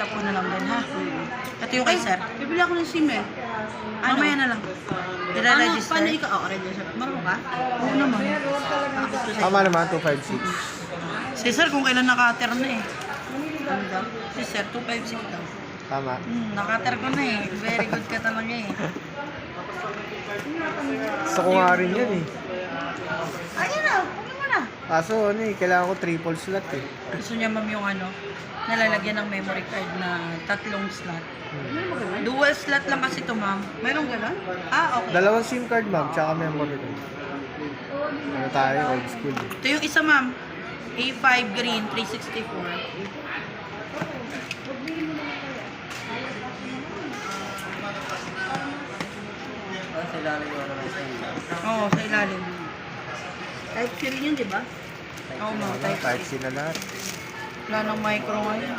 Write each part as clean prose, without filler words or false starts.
po na lang din, ha? Ito yung kay sir. Bibili ako ng SIM eh. Mamaya na lang. Paano I-register. ikaw? Oo, register. Marunong ka? Oo naman. Tama naman, 256. Si sir, kung kailan nakater na eh. Ano daw? Si sir, 256 daw. Tama. Nakater ko na eh. Very good ka talaga eh. Gusto ko nga rin yan eh. Ayun na, kunin mo na. Kaso ano eh, kailangan ko triple slot eh. Gusto niya ma'am yung ano, nalalagyan ng memory card na 3 slot. Dual slot lang kasi to ma'am. Mayroong gano'n? Okay. Dalawang SIM card ma'am, tsaka memory card. Ano tayo, old school eh. Ito yung isa ma'am. A5 green 364. Oo, sa ilalim. Type 3 yun, di ba? Oo ma'am, Ano, type type C. C na lahat. Wala nang micro ngayon.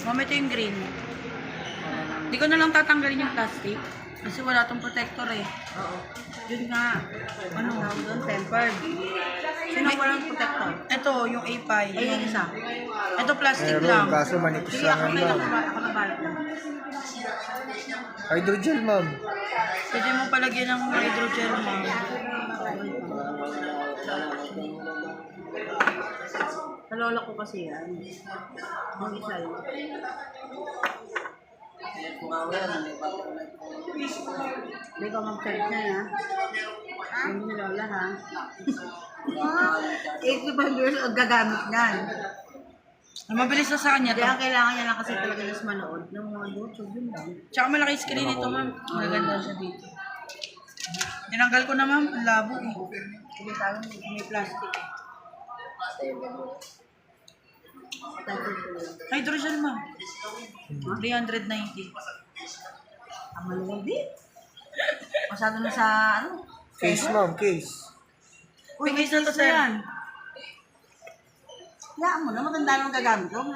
Ma'am, ito yung green. Hindi ko na lang tatanggalin yung plastic. Kasi wala tong protector eh. Oo. Yun nga. Ano nga doon? Tempered. Sino walang protector? Ito, yung A5. Ay, yung isa. Ito plastic Meron, lang. kaso manipis Sige, lang ako yan na ma'am. ako na balot na. Hydrogel ma'am. Pwede mo palagyan ng hydrogel ma'am. Sa lola ko kasi yan. Yung isa yun. Hindi ko mag-charge na ha. Hindi ni lola ha. 85 years old gagamit niyan. Mabilis na sa kanya Hindi, to. ang kailangan niya lang kasi talaga nas manood ng mga YouTube yun lang. Tsaka malaki screen nito ma'am. Maganda siya dito. Tinanggal ko na ma'am. Ang labo eh. Sige tayo, may plastic eh. Type ko yun. Hydrogel ma'am. 390. Ang maluwag din. Masyado na sa ano? Case ma'am, case. Uy, may Case na to, case sir. na yan. Hayaan mo na, maganda lang gagamit ko.